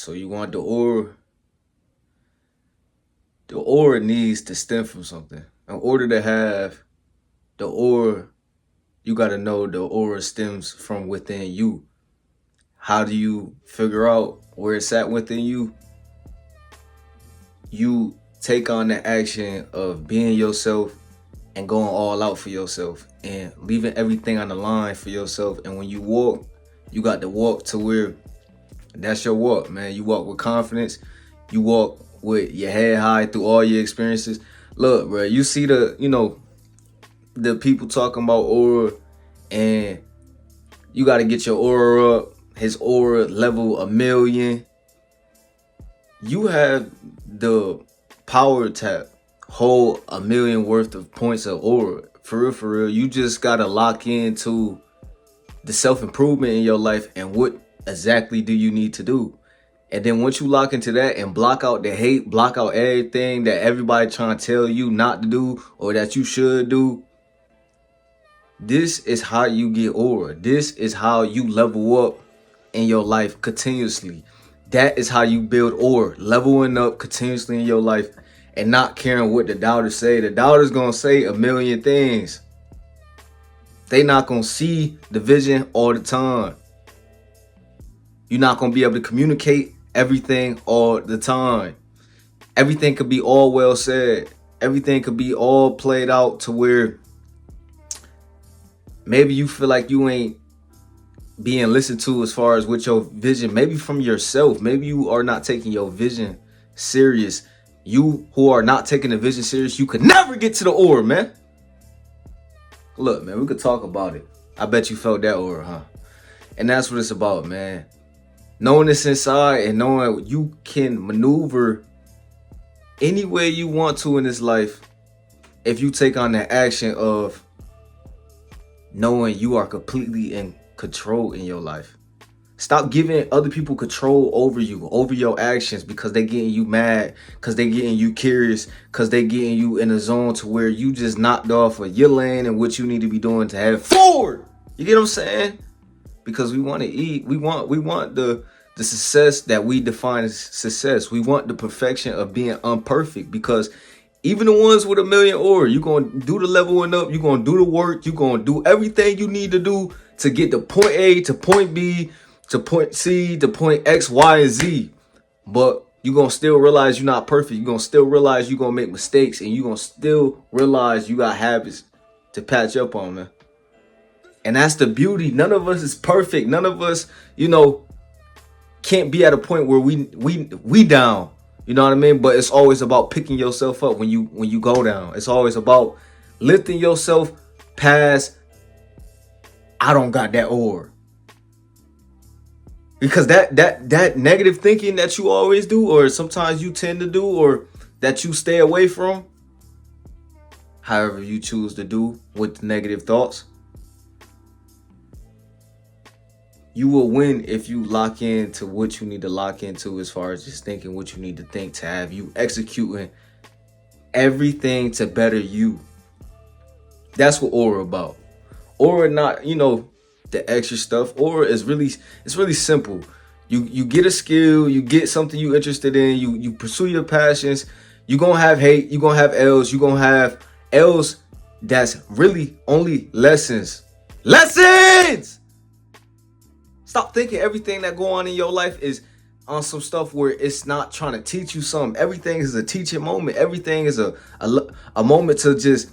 So you want the aura. The aura needs to stem from something. In order to have the aura, you got to know the aura stems from within you. How do you figure out where it's at within you? You take on the action of being yourself and going all out for yourself and leaving everything on the line for yourself. And when you walk, you got to walk to where that's your walk, man. You walk with confidence. You walk with your head high through all your experiences. Look, bro, you see the people talking about aura, and you got to get your aura up. His aura level 1,000,000. You have the power to hold 1,000,000 worth of points of aura. For real. You just gotta lock into the self-improvement in your life and what exactly do you need to do. And then once you lock into that and block out the hate, block out everything that everybody trying to tell you not to do or that you should do, this is how you get aura. This is how you level up in your life continuously. That is how you build aura, leveling up continuously in your life and not caring what the doubters say. The doubters gonna say 1,000,000 things. They not gonna see the vision all the time. You're not gonna be able to communicate everything all the time. Everything could be all well said. Everything could be all played out to where maybe you feel like you ain't being listened to as far as with your vision, maybe from yourself. Maybe you are not taking your vision serious. You who are not taking the vision serious, you could never get to the aura, man. Look, man, we could talk about it. I bet you felt that aura, huh? And that's what it's about, man. Knowing this inside and knowing you can maneuver any way you want to in this life if you take on the action of knowing you are completely in control in your life. Stop giving other people control over you, over your actions, because they getting you mad, because they getting you curious, because they getting you in a zone to where you just knocked off of your lane and what you need to be doing to have forward. You get what I'm saying? Because we want to eat. We want the success that we define as success. We want the perfection of being imperfect, because even the ones with 1,000,000 aura, you're going to do the leveling up. You're going to do the work. You're going to do everything you need to do to get to point A to point B to point C to point X, Y, and Z. But you're going to still realize you're not perfect. You're going to still realize you're going to make mistakes. And you're going to still realize you got habits to patch up on, man. And that's the beauty. None of us is perfect. None of us, can't be at a point where we down. You know what I mean? But it's always about picking yourself up when you go down. It's always about lifting yourself past I don't got that aura. Because that negative thinking that you always do, or sometimes you tend to do, or that you stay away from, however you choose to do with the negative thoughts, you will win if you lock into what you need to lock into as far as just thinking what you need to think to have you executing everything to better you. That's what aura about. Aura not, the extra stuff. Aura is it's really simple. You get a skill, you get something you interested in, you pursue your passions. You're gonna have hate, you're gonna have L's, you're gonna have L's that's really only lessons. Lessons! Stop thinking everything that go on in your life is on some stuff where it's not trying to teach you something. Everything is a teaching moment. Everything is a moment to just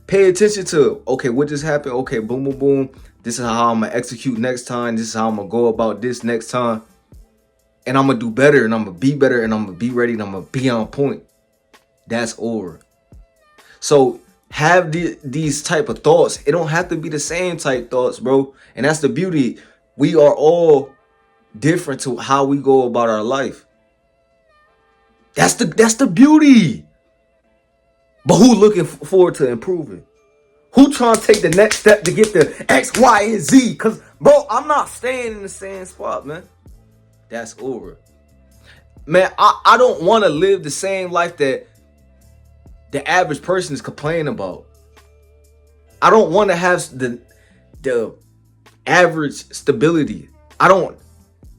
pay attention to. Okay, what just happened? Okay, boom, boom, boom. This is how I'm going to execute next time. This is how I'm going to go about this next time. And I'm going to do better, and I'm going to be better, and I'm going to be ready, and I'm going to be on point. That's aura. So have these type of thoughts. It don't have to be the same type thoughts, bro. And that's the beauty. We are all different to how we go about our life. That's the beauty. But who looking forward to improving? Who trying to take the next step to get the X, Y, and Z? Because, bro, I'm not staying in the same spot, man. That's aura. Man, I don't want to live the same life that the average person is complaining about. I don't want to have the average stability. I don't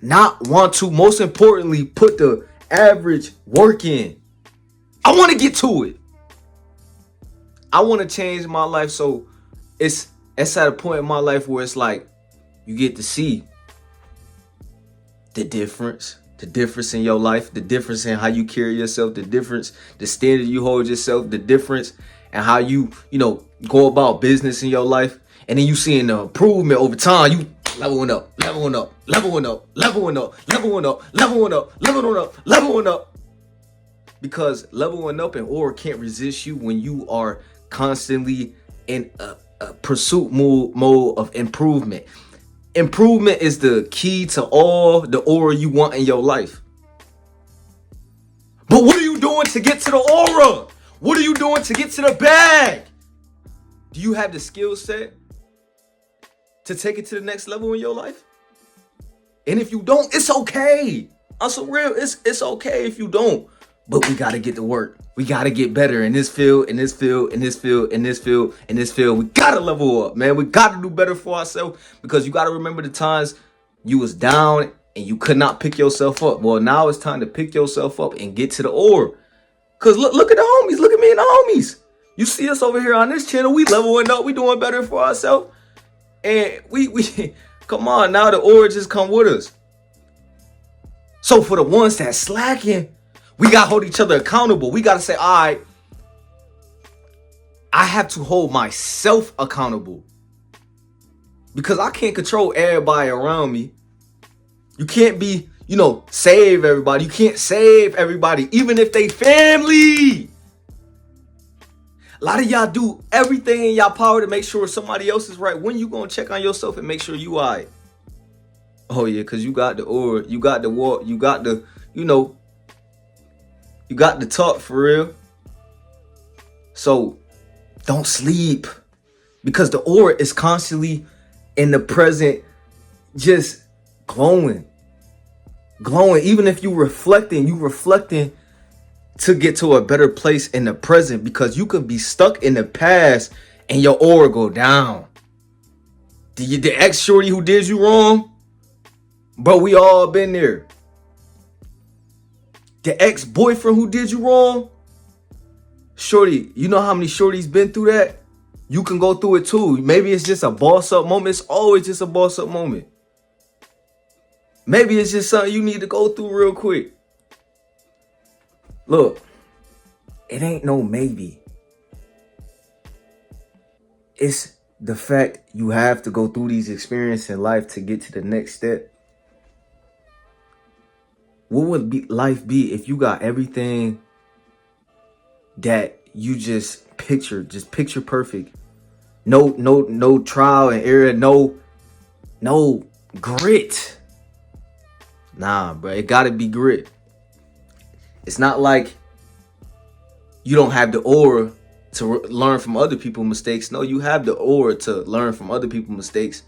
not want to, most importantly, put the average work in. I want to get to it. I want to change my life. So it's at a point in my life where it's like you get to see the difference in your life, the difference in how you carry yourself, the difference, the standard you hold yourself, the difference and how you go about business in your life. And then you seeing the improvement over time. You leveling up, leveling up, leveling up, leveling up, leveling up, leveling up, leveling up, leveling up. Because leveling up and aura can't resist you when you are constantly in a pursuit mode of improvement. Improvement is the key to all the aura you want in your life. But what are you doing to get to the aura? What are you doing to get to the bag? Do you have the skill set to take it to the next level in your life? And if you don't, it's okay. I'm so real. It's okay if you don't. But we gotta get to work. We gotta get better in this field, in this field, in this field, in this field, in this field. We gotta level up, man. We gotta do better for ourselves, because you gotta remember the times you was down and you could not pick yourself up. Well, now it's time to pick yourself up and get to the aura. Cause look at the homies. Look at me and the homies. You see us over here on this channel. We leveling up. We doing better for ourselves. And we come on now. The aura just come with us. So for the ones that slacking, we got to hold each other accountable. We got to say, all right, I have to hold myself accountable, because I can't control everybody around me. You can't be, save everybody. You can't save everybody, even if they family. A lot of y'all do everything in y'all power to make sure somebody else is right. When you going to check on yourself and make sure you all right? Oh, yeah, because you got the aura. You got the walk. You got the, you got the talk for real. So don't sleep, because the aura is constantly in the present, just glowing. Even if you reflecting to get to a better place in the present, because you could be stuck in the past and your aura go down. The ex shorty who did you wrong, bro, we all been there. The ex-boyfriend who did you wrong, shorty, you know how many shorties been through that? You can go through it too. Maybe it's just a boss up moment. It's always just a boss up moment. Maybe it's just something you need to go through real quick. Look, it ain't no maybe. It's the fact you have to go through these experiences in life to get to the next step. What would life be if you got everything that you just picture perfect? No trial and error, no grit. Nah, bro, it gotta be grit. It's not like you don't have the aura to learn from other people's mistakes. No, you have the aura to learn from other people's mistakes,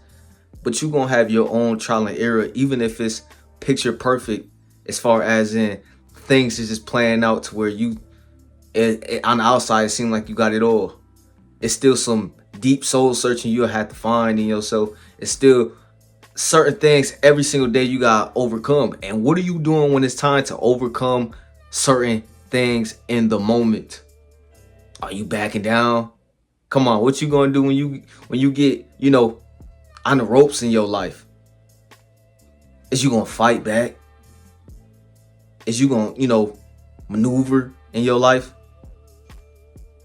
but you gonna have your own trial and error, even if it's picture perfect, as far as in things is just playing out to where you, on the outside, it seems like you got it all. It's still some deep soul searching you'll have to find in yourself. It's still certain things every single day you got to overcome. And what are you doing when it's time to overcome certain things in the moment? Are you backing down? Come on, what you gonna do when you get, on the ropes in your life? Is you gonna fight back? Is you gonna, maneuver in your life?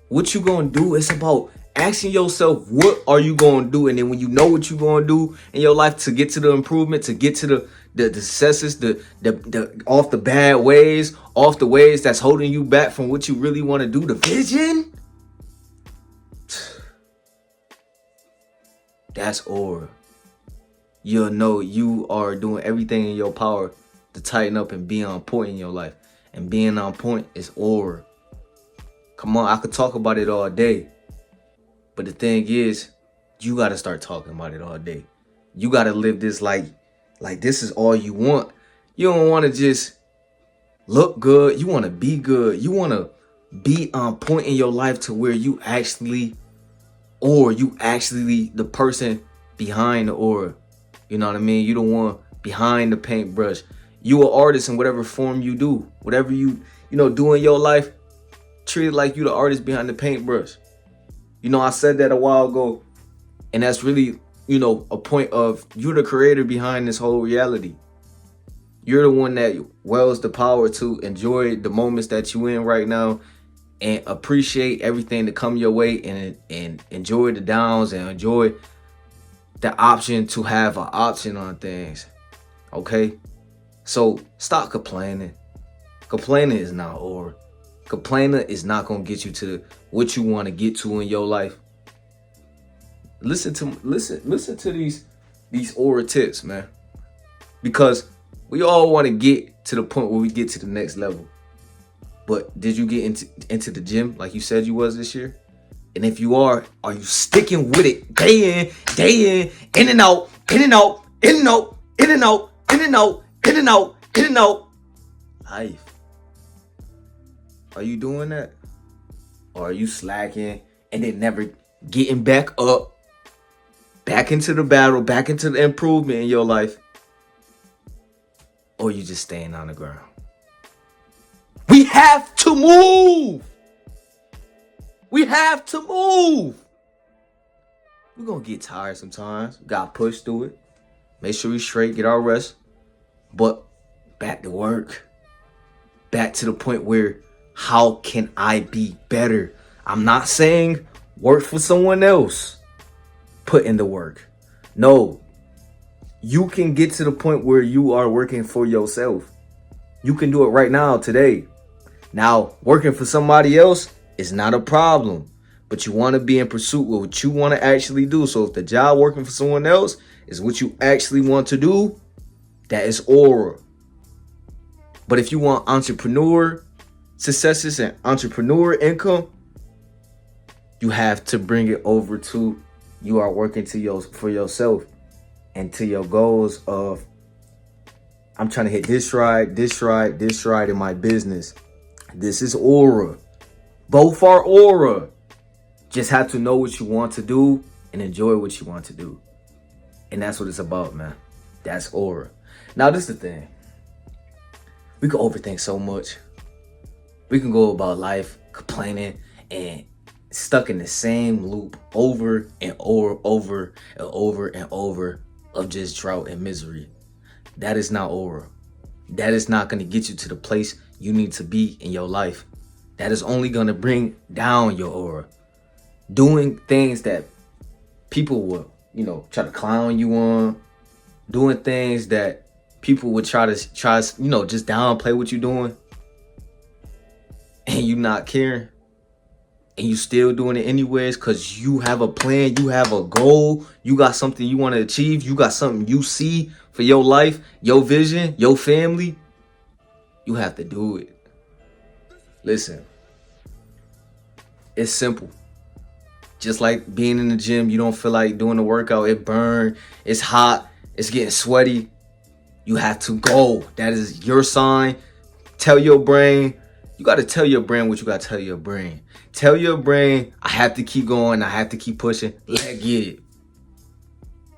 What you gonna do? It's about asking yourself, what are you gonna do? And then when you know what you gonna do in your life to get to the improvement, to get to the successes, the off the bad ways, off the ways that's holding you back from what you really want to do, the vision, that's aura. You'll know you are doing everything in your power to tighten up and be on point in your life. And being on point is aura. Come on, I could talk about it all day. But the thing is, you got to start talking about it all day. You got to live this like this is all you want. You don't want to just look good. You want to be good. You want to be on point in your life to where you actually the person behind the aura. You know what I mean? You don't want behind the paintbrush. You an artist in whatever form you do. Whatever you do in your life, treat it like you the artist behind the paintbrush. I said that a while ago, and that's really, a point of you the creator behind this whole reality. You're the one that wells the power to enjoy the moments that you in right now and appreciate everything that come your way and enjoy the downs and enjoy the option to have an option on things. Okay? So stop complaining. Complaining is not or. Complaining is not gonna get you to what you want to get to in your life. Listen to these aura tips, man. Because we all want to get to the point where we get to the next level. But did you get into the gym like you said you was this year? And if you are you sticking with it day in and out, in and out, in and out, in and out, in and out, in and out, in and out? Life. Are you doing that? Or are you slacking and then never getting back up, back into the battle, back into the improvement in your life? Or you just staying on the ground? We have to move. We have to move. We're going to get tired sometimes. We got to push through it. Make sure we straight, get our rest. But back to work. Back to the point where, how can I be better? I'm not saying work for someone else. Put in the work. No. You can get to the point where you are working for yourself. You can do it right now, today. Now, working for somebody else is not a problem, but you want to be in pursuit with what you want to actually do. So if the job working for someone else is what you actually want to do, that is aura. But if you want entrepreneur successes and entrepreneur income, you have to bring it over to you are working for yourself and to your goals of, I'm trying to hit this stride in my business. This is aura. Both are aura. Just have to know what you want to do and enjoy what you want to do. And that's what it's about, man. That's aura. Now, this is the thing. We can overthink so much. We can go about life complaining and stuck in the same loop over and over of just drought and misery. That is not aura. That is not going to get you to the place you need to be in your life. That is only going to bring down your aura. Doing things that people will, try to clown you on. Doing things that people would try to just downplay what you're doing. And you not caring. And you still doing it anyways because you have a plan. You have a goal. You got something you want to achieve. You got something you see for your life, your vision, your family. You have to do it. Listen, it's simple. Just like being in the gym, you don't feel like doing the workout. It burns. It's hot. It's getting sweaty. You have to go. That is your sign. Tell your brain. You got to tell your brain what you got to tell your brain. Tell your brain, I have to keep going. I have to keep pushing. Let's get it.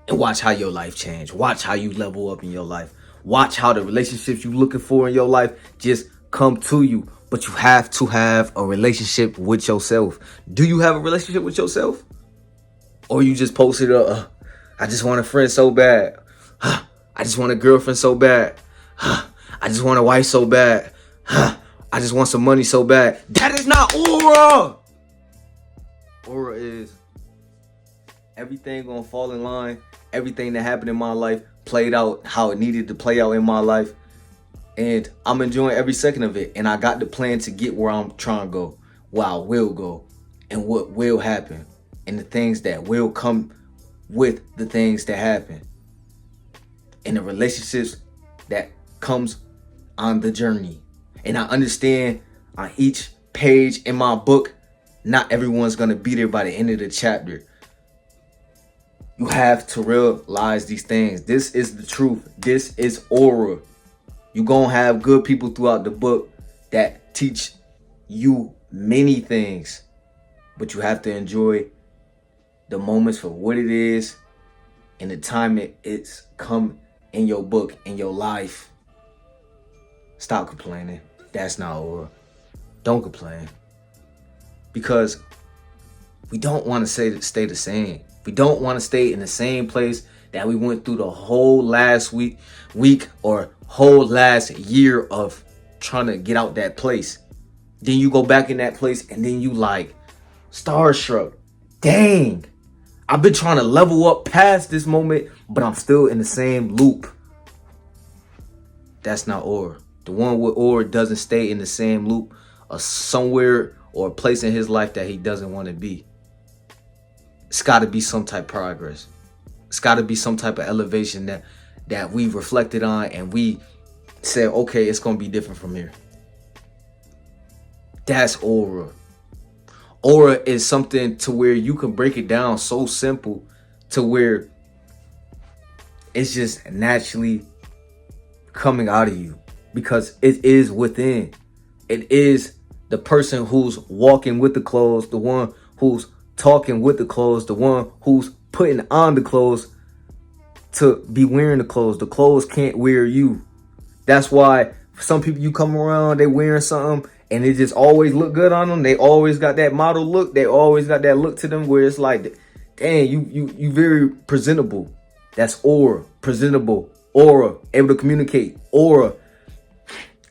And watch how your life change. Watch how you level up in your life. Watch how the relationships you're looking for in your life just come to you. But you have to have a relationship with yourself. Do you have a relationship with yourself? Or you just posted I just want a friend so bad. I just want a girlfriend so bad. I just want a wife so bad. I just want some money so bad. That is not aura. Aura is everything gonna fall in line. Everything that happened in my life played out how it needed to play out in my life. And I'm enjoying every second of it. And I got the plan to get where I'm trying to go, where I will go, and what will happen. And the things that will come with the things that happen. And the relationships that comes on the journey. And I understand on each page in my book, not everyone's going to be there by the end of the chapter. You have to realize these things. This is the truth. This is aura. You're going to have good people throughout the book that teach you many things. But you have to enjoy the moments for what it is and the time it's come in your book, in your life. Stop complaining. That's not aura. Don't complain. Because we don't want to stay the same. We don't want to stay in the same place that we went through the whole last week or whole last year of trying to get out that place. Then you go back in that place and then you like starstruck. Dang, I've been trying to level up past this moment, but I'm still in the same loop. That's not aura. The one with aura doesn't stay in the same loop or somewhere or a place in his life that he doesn't want to be. It's got to be some type of progress. It's got to be some type of elevation that we reflected on and we said, okay, it's going to be different from here. That's aura. Aura is something to where you can break it down so simple to where it's just naturally coming out of you because it is within. It is the person who's walking with the clothes, the one who's talking with the clothes, the one who's putting on the clothes to be wearing the clothes. The clothes can't wear you. That's why some people you come around, they wearing something and it just always look good on them. They always got that model look. They always got that look to them where it's like, dang, you very presentable. That's aura. Presentable. Aura. Able to communicate. Aura.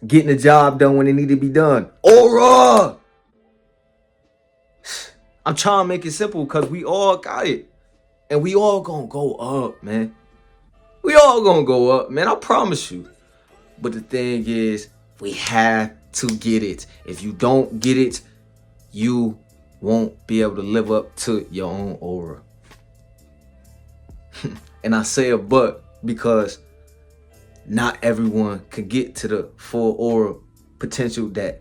Getting the job done when it need to be done. Aura. I'm trying to make it simple because we all got it. And we all gonna go up, man. We all gonna go up, man. I promise you. But the thing is, we have to get it. If you don't get it, you won't be able to live up to your own aura. And I say a but because not everyone can get to the full aura potential that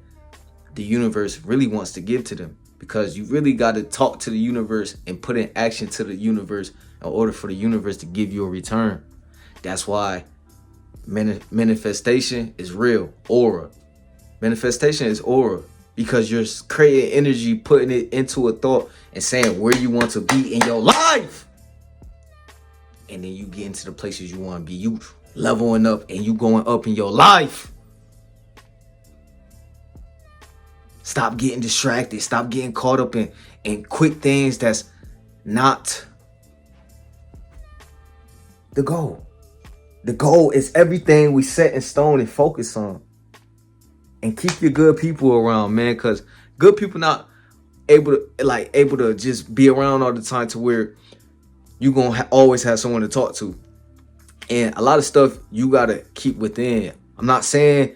the universe really wants to give to them. Because you really got to talk to the universe and put in action to the universe in order for the universe to give you a return. That's why manifestation is real. Aura. Manifestation is aura. Because you're creating energy, putting it into a thought and saying where you want to be in your life. And then you get into the places you want to be. You leveling up and you going up in your life. Stop getting distracted. Stop getting caught up in quick things that's not the goal. The goal is everything we set in stone and focus on. And keep your good people around, man, because good people not able to just be around all the time to where you're going to always have someone to talk to. And a lot of stuff you got to keep within. I'm not saying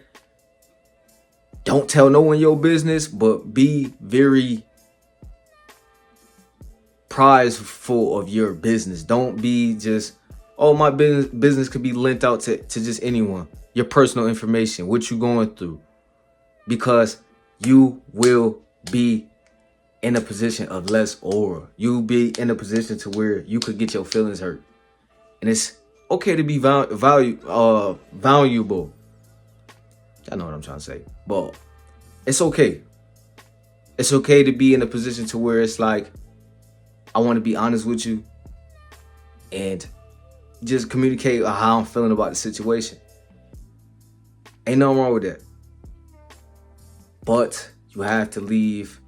don't tell no one your business, but be very prideful of your business. Don't be just, oh, my business could be lent out to just anyone. Your personal information, what you going through. Because you will be in a position of less aura. You'll be in a position to where you could get your feelings hurt. And it's okay to be valuable. I know what I'm trying to say. But it's okay. It's okay to be in a position to where it's like, I want to be honest with you and just communicate how I'm feeling about the situation. Ain't nothing wrong with that. But you have to leave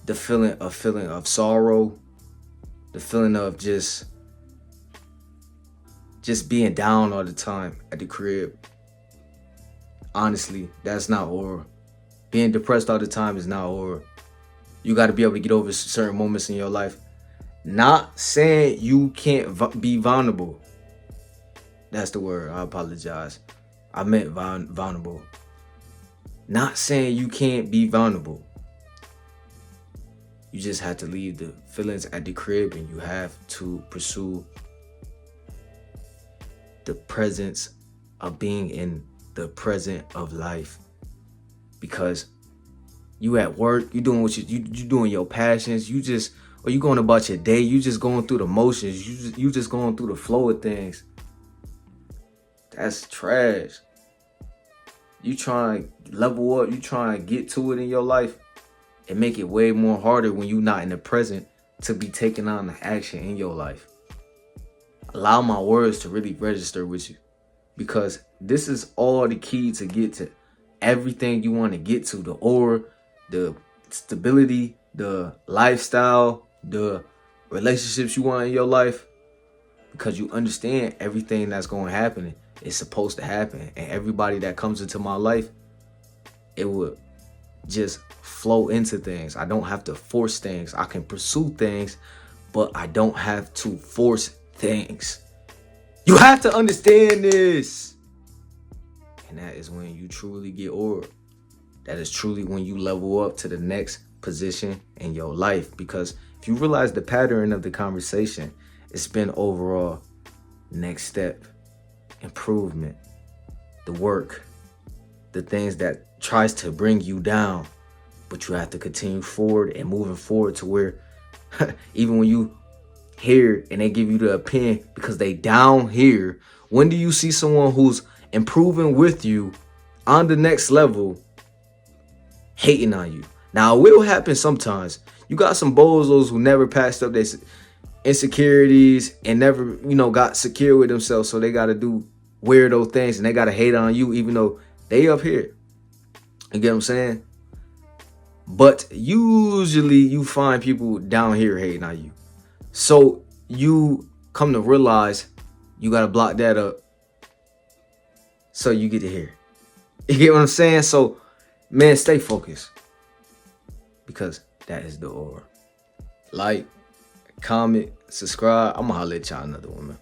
the feeling of sorrow, the feeling of just being down all the time at the crib. Honestly, that's not aura. Being depressed all the time is not aura. You got to be able to get over certain moments in your life. Not saying you can't be vulnerable. That's the word. I apologize. I meant vulnerable. Not saying you can't be vulnerable. You just have to leave the feelings at the crib and you have to pursue the presence of being in the present of life. Because you at work, you doing what you doing your passions, you going about your day, you just going through the motions, you just going through the flow of things. That's trash. You try to level up, you try to get to it in your life and make it way more harder when you're not in the present to be taking on the action in your life. allow my words to really register with you, because this is all the key to get to everything you want to get to: the aura, the stability, the lifestyle, the relationships you want in your life. Because you understand everything that's going to happen is supposed to happen, and everybody that comes into my life, it would just flow into things. I don't have to force things. I can pursue things, but I don't have to force things. You have to understand this. And that is when you truly get aura. That is truly when you level up to the next position in your life. Because if you realize the pattern of the conversation, it's been overall next step, improvement, the work, the things that tries to bring you down, but you have to continue forward and moving forward to where even when you here and they give you the opinion because they down here, when do you see someone who's improving with you on the next level hating on you? Now, it will happen sometimes. You got some bozos who never passed up their insecurities and never, got secure with themselves, so they got to do weirdo things and they got to hate on you even though they up here. You get what I'm saying? But usually you find people down here hating on you. So you come to realize you got to block that up so you get to hear. You get what I'm saying? So, man, stay focused, because that is the aura. Like, comment, subscribe. I'm going to holler at y'all another one, man.